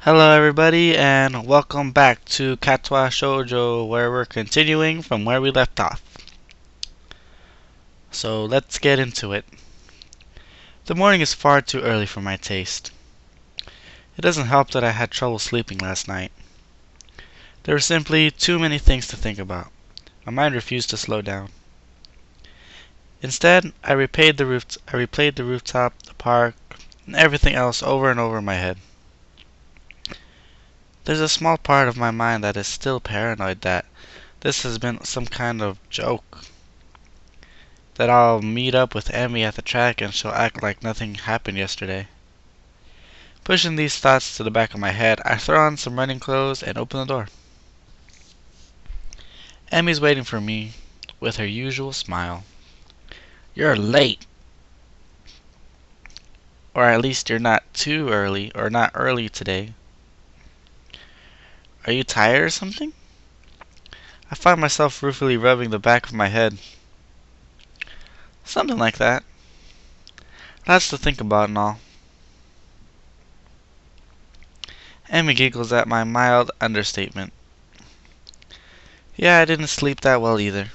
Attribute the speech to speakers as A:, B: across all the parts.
A: Hello everybody and welcome back to Katawa Shoujo, where we're continuing from where we left off. So let's get into it. The morning is far too early for my taste. It doesn't help that I had trouble sleeping last night. There were simply too many things to think about. My mind refused to slow down. Instead, I replayed the rooftop, the park, and everything else over and over in my head. There's a small part of my mind that is still paranoid that this has been some kind of joke. That I'll meet up with Emmy at the track and she'll act like nothing happened yesterday. Pushing these thoughts to the back of my head, I throw on some running clothes and open the door. Emmy's waiting for me with her usual smile. "You're late. Or at least you're not too early, or not early today. Are you tired or something?" I find myself ruefully rubbing the back of my head. Something like that. Lots to think about and all. Emmy giggles at my mild understatement. Yeah, I didn't sleep that well either.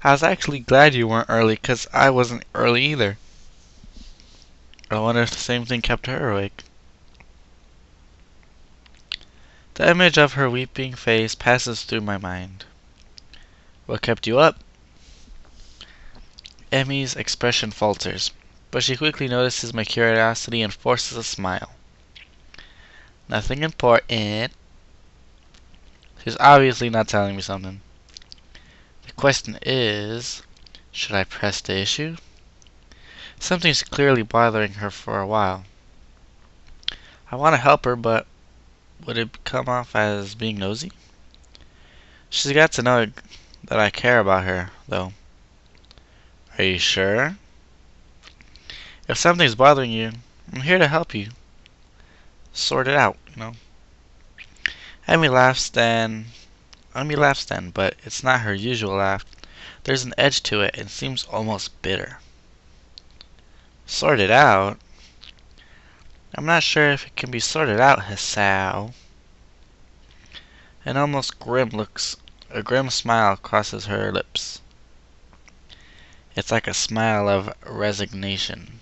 A: I was actually glad you weren't early, 'cause I wasn't early either. I wonder if the same thing kept her awake. The image of her weeping face passes through my mind. What kept you up? Emmy's expression falters, but she quickly notices my curiosity and forces a smile. Nothing important. She's obviously not telling me something. The question is, should I press the issue? Something's clearly bothering her for a while. I want to help her, but would it come off as being nosy? She's got to know that I care about her, though. Are you sure? If something's bothering you, I'm here to help you. Sort it out, you know. Emmy laughs then, but it's not her usual laugh. There's an edge to it and seems almost bitter. Sort it out? I'm not sure if it can be sorted out, Hisao. A grim smile crosses her lips. It's like a smile of resignation.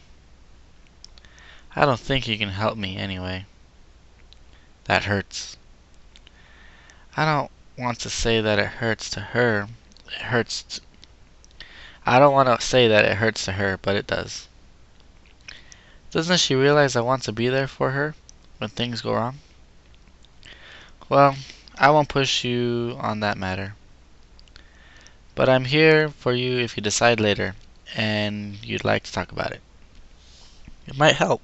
A: I don't think you can help me anyway. That hurts. I don't want to say that it hurts to her. I don't want to say that it hurts to her, but it does. Doesn't she realize I want to be there for her when things go wrong? Well, I won't push you on that matter. But I'm here for you if you decide later and you'd like to talk about it. It might help.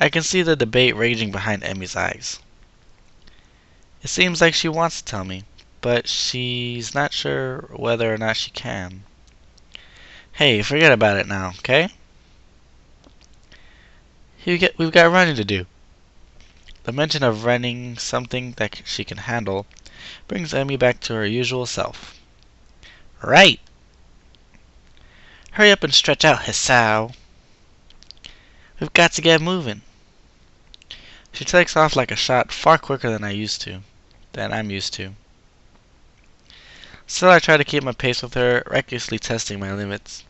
A: I can see the debate raging behind Emmy's eyes. It seems like she wants to tell me, but she's not sure whether or not she can. Hey, forget about it now, okay? We've got running to do. The mention of running something that she can handle brings Emmy back to her usual self. Right! Hurry up and stretch out, Hisao. We've got to get moving. She takes off like a shot far quicker than I'm used to. Still, I try to keep my pace with her, recklessly testing my limits.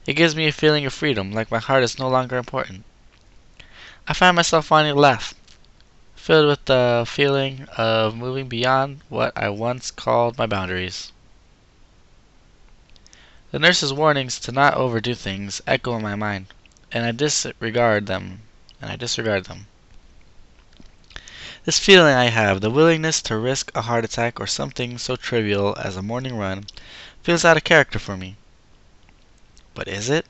A: It gives me a feeling of freedom, like my heart is no longer important. I find myself wanting to laugh, filled with the feeling of moving beyond what I once called my boundaries. The nurse's warnings to not overdo things echo in my mind, and I disregard them. This feeling I have, the willingness to risk a heart attack or something so trivial as a morning run, feels out of character for me. But is it?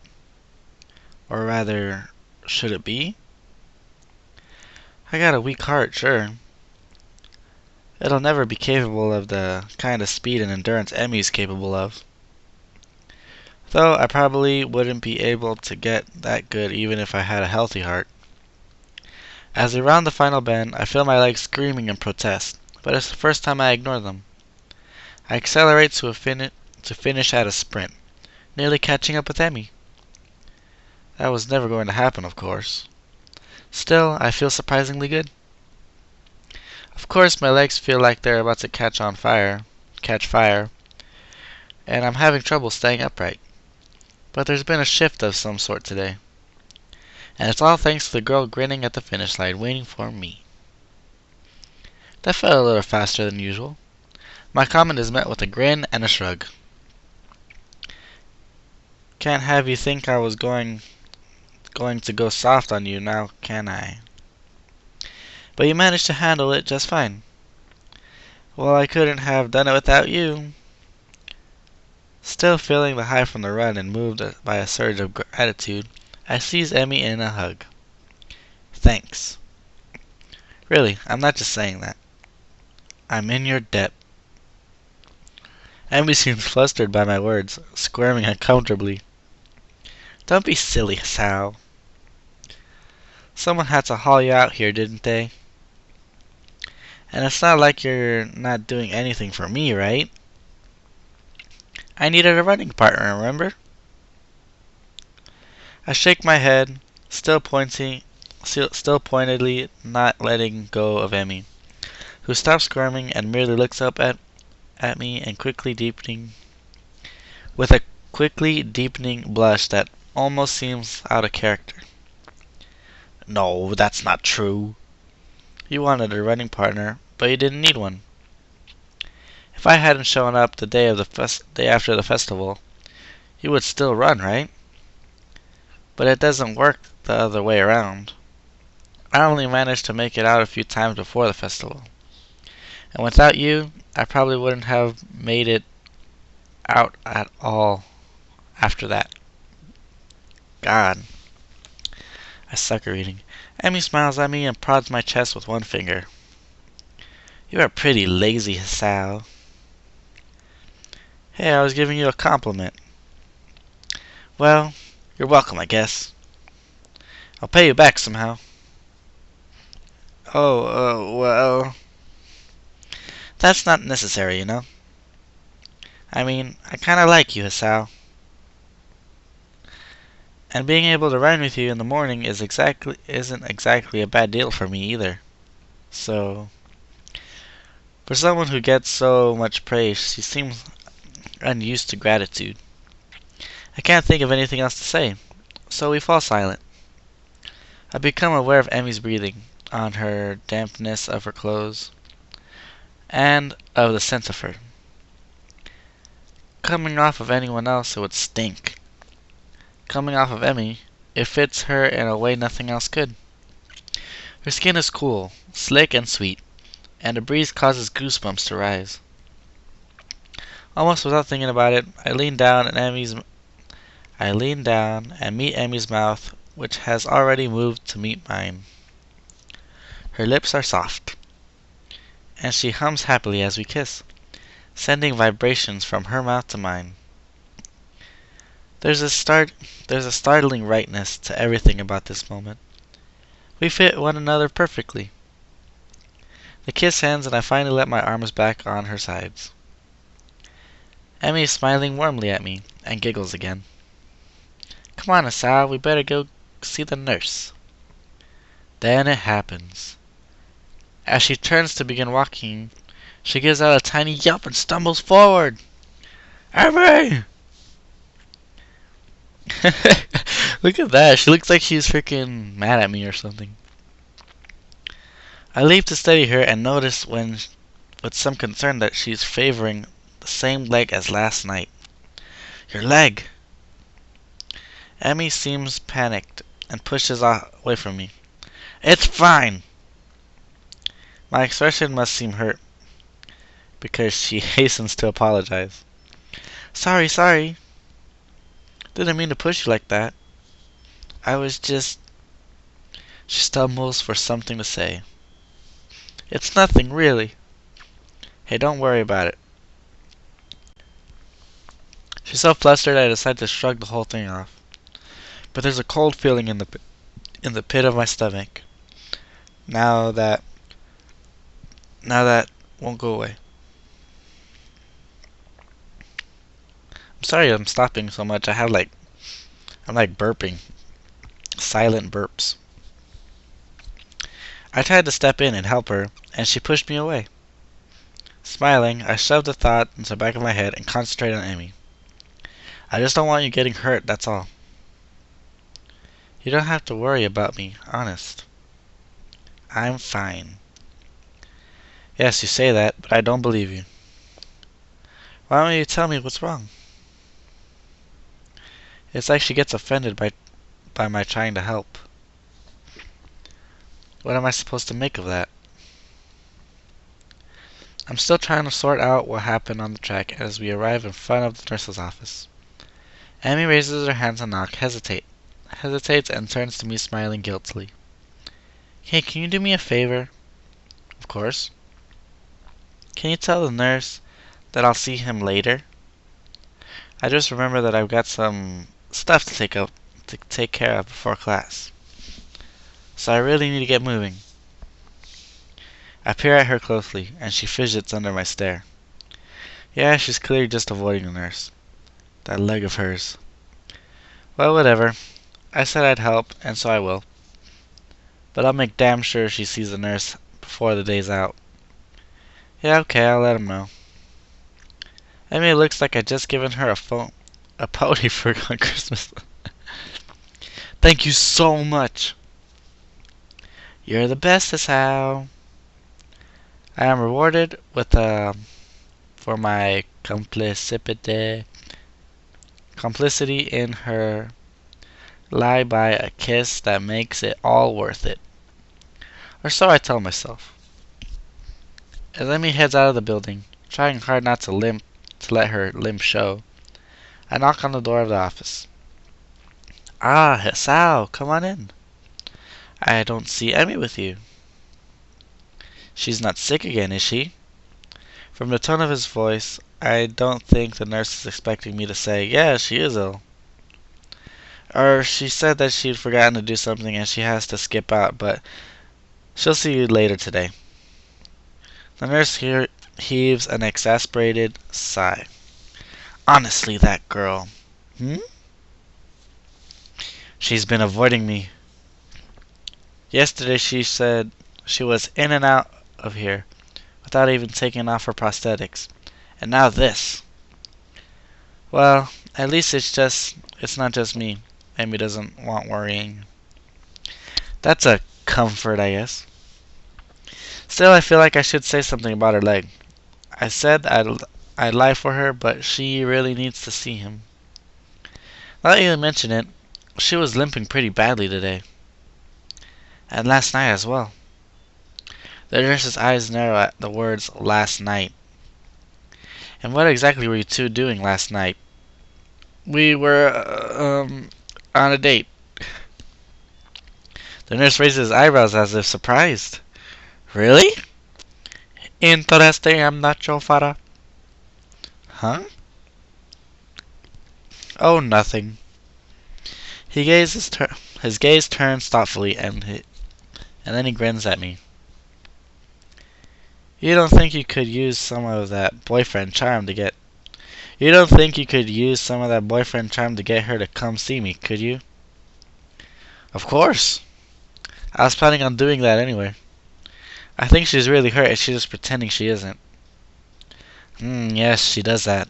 A: Or rather, should it be? I got a weak heart, sure. It'll never be capable of the kind of speed and endurance Emmy's capable of. Though I probably wouldn't be able to get that good even if I had a healthy heart. As we round the final bend, I feel my legs screaming in protest, but it's the first time I ignore them. I accelerate to finish at a sprint, nearly catching up with Emmy. That was never going to happen, of course. Still, I feel surprisingly good. Of course, my legs feel like they're about to catch fire, and I'm having trouble staying upright. But there's been a shift of some sort today. And it's all thanks to the girl grinning at the finish line, waiting for me. That felt a little faster than usual. My comment is met with a grin and a shrug. Can't have you think I was going to go soft on you now, can I? But you managed to handle it just fine. Well, I couldn't have done it without you. Still feeling the high from the run and moved by a surge of gratitude, I seized Emmy in a hug. Thanks. Really, I'm not just saying that. I'm in your debt. Emmy seemed flustered by my words, squirming uncomfortably. Don't be silly, Sal. Someone had to haul you out here, didn't they? And it's not like you're not doing anything for me, right? I needed a running partner, remember? I shake my head, still pointedly not letting go of Emmy, who stops squirming and merely looks up at me and with a quickly deepening blush that almost seems out of character. No, that's not true. You wanted a running partner, but you didn't need one. If I hadn't shown up the day after the festival, you would still run, right? But it doesn't work the other way around. I only managed to make it out a few times before the festival. And without you, I probably wouldn't have made it out at all after that. God. I suck at reading. Emmy smiles at me and prods my chest with one finger. You are pretty lazy, Sal. Hey, I was giving you a compliment. Well, you're welcome, I guess. I'll pay you back somehow. Well... That's not necessary, you know? I mean, I kinda like you, Sal. And being able to run with you in the morning isn't exactly a bad deal for me either. So... For someone who gets so much praise, she seems unused to gratitude. I can't think of anything else to say, so we fall silent. I become aware of Emmy's breathing, on her dampness of her clothes, and of the scent of her. Coming off of anyone else, it would stink. Coming off of Emmy, it fits her in a way nothing else could. Her skin is cool, slick and sweet, and the breeze causes goosebumps to rise. Almost without thinking about it, I lean down and meet Emmy's mouth, which has already moved to meet mine. Her lips are soft, and she hums happily as we kiss, sending vibrations from her mouth to mine. There's a startling rightness to everything about this moment. We fit one another perfectly. The kiss ends and I finally let my arms back on her sides. Emmy is smiling warmly at me and giggles again. Come on, Asal, we better go see the nurse. Then it happens. As she turns to begin walking, she gives out a tiny yelp and stumbles forward. Emmy! Look at that. She looks like she's freaking mad at me or something. I leap to steady her and notice with some concern that she's favoring the same leg as last night. Your leg! Emmy seems panicked and pushes away from me. It's fine! My expression must seem hurt, because she hastens to apologize. Sorry. Didn't mean to push you like that. I was just... She stumbles for something to say. It's nothing, really. Hey, don't worry about it. She's so flustered I decide to shrug the whole thing off. But there's a cold feeling in the pit of my stomach. Now that won't go away. I'm sorry I'm stopping so much. I'm like burping. Silent burps. I tried to step in and help her, and she pushed me away. Smiling, I shoved the thought into the back of my head and concentrated on Emmy. I just don't want you getting hurt, that's all. You don't have to worry about me, honest. I'm fine. Yes, you say that, but I don't believe you. Why don't you tell me what's wrong? It's like she gets offended by my trying to help. What am I supposed to make of that? I'm still trying to sort out what happened on the track as we arrive in front of the nurse's office. Emmy raises her hands and knock, hesitates and turns to me smiling guiltily. Hey, can you do me a favor? Of course. Can you tell the nurse that I'll see him later? I just remember that I've got some stuff to take care of before class. So I really need to get moving. I peer at her closely, and she fidgets under my stare. Yeah, she's clearly just avoiding the nurse. That leg of hers. Well, whatever. I said I'd help, and so I will. But I'll make damn sure she sees the nurse before the day's out. Yeah, okay, I'll let him know. I mean, it looks like I just given her a pony for on Christmas. Thank you so much. You're the bestest, Hal. I am rewarded with for my complicity in her lie by a kiss that makes it all worth it. Or so I tell myself. As Emmy heads out of the building, trying hard not to let her limp show, I knock on the door of the office. Ah, Sal, come on in. I don't see Emmy with you. She's not sick again, is she? From the tone of his voice, I don't think the nurse is expecting me to say, yeah, she is ill. Or she said that she'd forgotten to do something and she has to skip out, but she'll see you later today. The nurse here heaves an exasperated sigh. Honestly, that girl. She's been avoiding me. Yesterday she said she was in and out of here without even taking off her prosthetics. And now this. Well, at least it's not just me. Amy doesn't want worrying. That's a comfort, I guess. Still, I feel like I should say something about her leg. I said I'd lie for her, but she really needs to see him. Now that you mention it, she was limping pretty badly today. And last night as well. The nurse's eyes narrow at the words last night. And what exactly were you two doing last night? We were, on a date. The nurse raises his eyebrows as if surprised. Really? Interesting, I'm not your father. Huh? Oh, nothing. His gaze turns thoughtfully, and then he grins at me. You don't think you could use some of that boyfriend charm to get... You don't think you could use some of that boyfriend charm to get her to come see me, could you? Of course. I was planning on doing that anyway. I think she's really hurt and she's just pretending she isn't. Yes, she does that.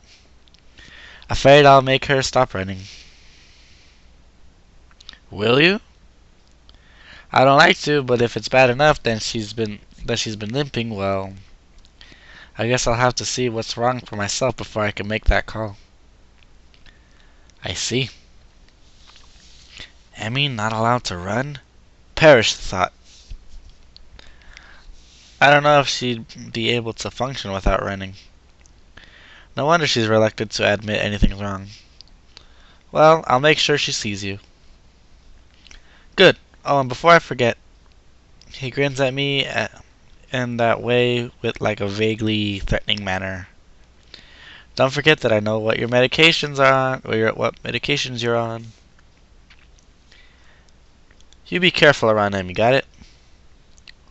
A: Afraid I'll make her stop running. Will you? I don't like to, but if it's bad enough that she's been limping, well, I guess I'll have to see what's wrong for myself before I can make that call. I see. Emmy not allowed to run? Perish the thought. I don't know if she'd be able to function without running. No wonder she's reluctant to admit anything's wrong. Well, I'll make sure she sees you. Good. Oh, and before I forget, he grins at me in that way with like a vaguely threatening manner. Don't forget that I know what your medications are on, or what medications you're on. You be careful around him, you got it?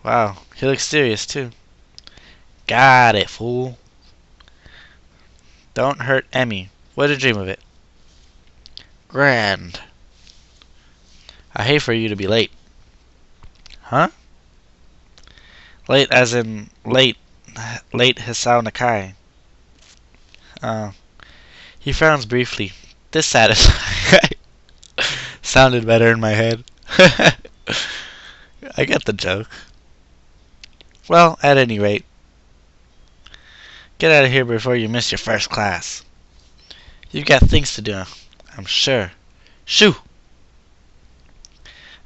A: Wow, he looks serious too. Got it, fool. Don't hurt Emmy. What a dream of it. Grand. I hate for you to be late. Huh? Late as in late. Late Hisao Nakai. Uh, he frowns briefly, dissatisfied. Sounded better in my head. I get the joke. Well, at any rate, get out of here before you miss your first class. You've got things to do, I'm sure. Shoo!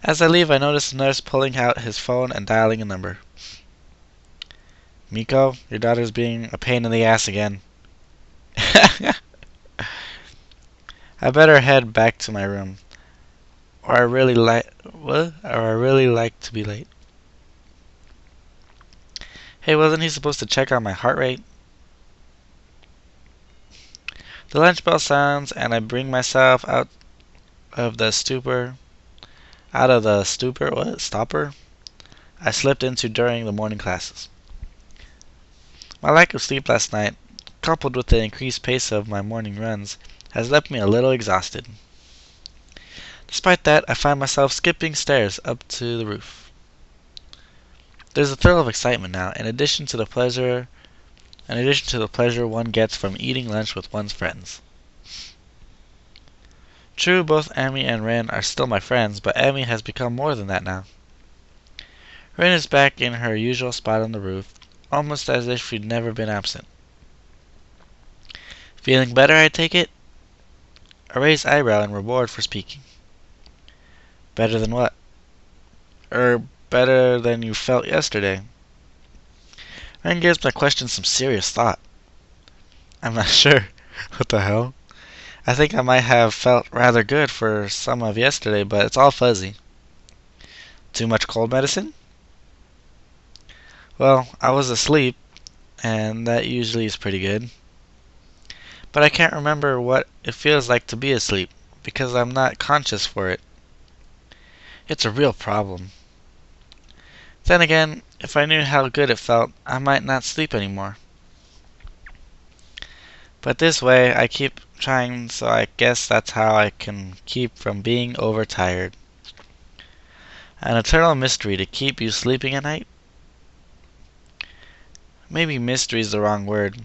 A: As I leave, I notice the nurse pulling out his phone and dialing a number. Miko, your daughter's being a pain in the ass again. I better head back to my room, or I really like to be late. Hey, wasn't he supposed to check on my heart rate? The lunch bell sounds, and I bring myself out of the stupor. Stopper? I slipped into during the morning classes. My lack of sleep last night, coupled with the increased pace of my morning runs, has left me a little exhausted. Despite that, I find myself skipping stairs up to the roof. There's a thrill of excitement now, in addition to the pleasure one gets from eating lunch with one's friends. True, both Amy and Rin are still my friends, but Amy has become more than that now. Rin is back in her usual spot on the roof, almost as if she'd never been absent. Feeling better, I take it? A raised eyebrow in reward for speaking. Better than what? Better than you felt yesterday. Ren gives my question some serious thought. I'm not sure. What the hell? I think I might have felt rather good for some of yesterday, but it's all fuzzy. Too much cold medicine? Well, I was asleep, and that usually is pretty good. But I can't remember what it feels like to be asleep, because I'm not conscious for it. It's a real problem. Then again, if I knew how good it felt, I might not sleep anymore. But this way, I keep trying, so I guess that's how I can keep from being overtired. An eternal mystery to keep you sleeping at night? Maybe mystery is the wrong word.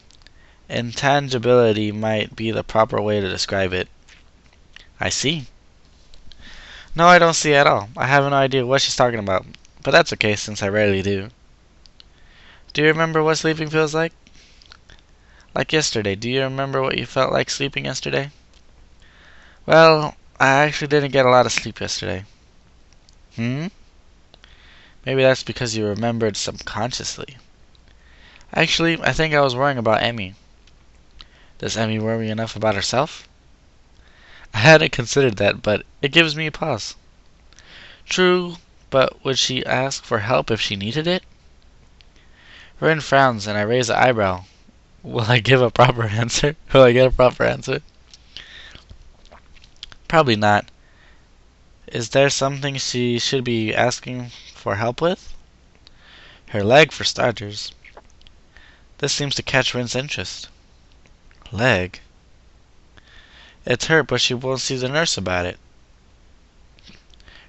A: Intangibility might be the proper way to describe it. I see. No, I don't see at all. I have no idea what she's talking about. But that's okay, since I rarely do. Do you remember what sleeping feels like? Like yesterday. Do you remember what you felt like sleeping yesterday? Well, I actually didn't get a lot of sleep yesterday. Maybe that's because you remembered subconsciously. Actually, I think I was worrying about Emmy. Does Emmy worry enough about herself? I hadn't considered that, but it gives me a pause. True, but would she ask for help if she needed it? Rin frowns and I raise an eyebrow. Will I give a proper answer? Will I get a proper answer? Probably not. Is there something she should be asking for help with? Her leg, for starters. This seems to catch Rin's interest. Leg? It's hurt, but she won't see the nurse about it.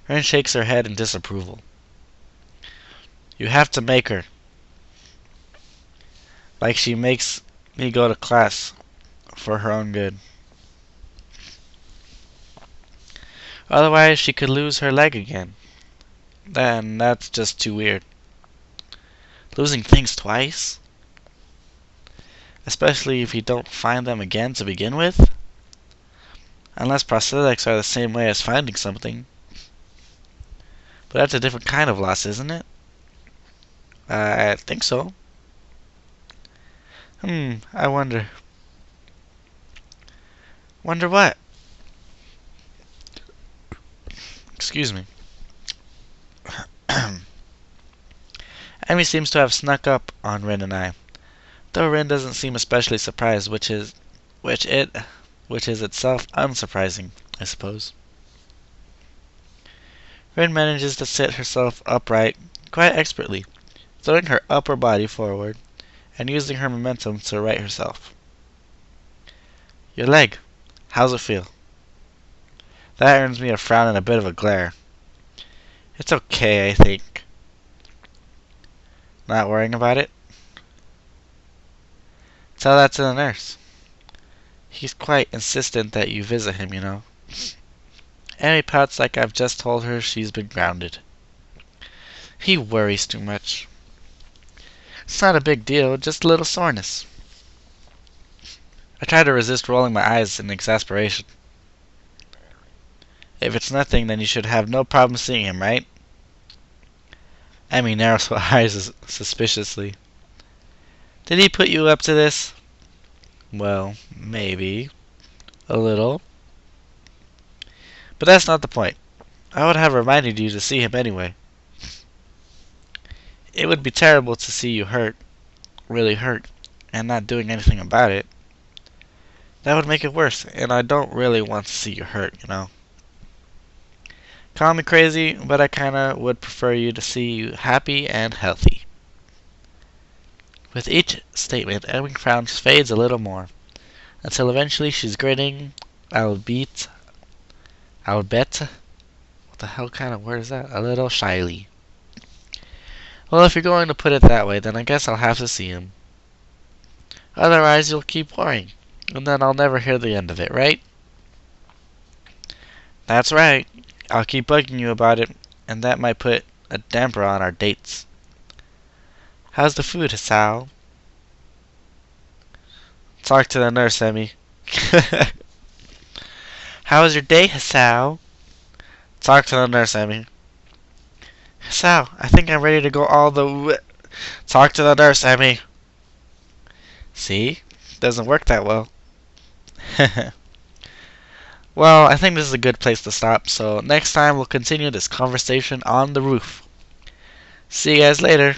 A: Rin shakes her head in disapproval. You have to make her. Like she makes me go to class for her own good. Otherwise, she could lose her leg again. Then that's just too weird. Losing things twice? Especially if you don't find them again to begin with? Unless prosthetics are the same way as finding something. But that's a different kind of loss, isn't it? I think so. I wonder. Wonder what? Excuse me. Emmy seems to have snuck up on Rin and I, though Rin doesn't seem especially surprised, which is itself unsurprising, I suppose. Rin manages to sit herself upright quite expertly, throwing her upper body forward and using her momentum to right herself. Your leg. How's it feel? That earns me a frown and a bit of a glare. It's okay, I think. Not worrying about it? Tell that to the nurse. He's quite insistent that you visit him, you know. Amy pouts like I've just told her she's been grounded. He worries too much. It's not a big deal, just a little soreness. I try to resist rolling my eyes in exasperation. If it's nothing, then you should have no problem seeing him, right? Amy narrows her eyes suspiciously. Did he put you up to this? Well, maybe. A little. But that's not the point. I would have reminded you to see him anyway. It would be terrible to see you hurt, really hurt, and not doing anything about it. That would make it worse, and I don't really want to see you hurt, you know. Call me crazy, but I kinda would prefer you to see you happy and healthy. With each statement, Emmy's frown fades a little more, until eventually she's grinning, albeit, what the hell kind of word is that? A little shyly. Well, if you're going to put it that way, then I guess I'll have to see him. Otherwise, you'll keep worrying, and then I'll never hear the end of it, right? That's right. I'll keep bugging you about it, and that might put a damper on our dates. How's the food, Hasao? Talk to the nurse, Emmy. How was your day, Hasao? Talk to the nurse, Emmy. Hasao, I think I'm ready to go all the way. Talk to the nurse, Emmy. See? Doesn't work that well. Well, I think this is a good place to stop, so next time we'll continue this conversation on the roof. See you guys later.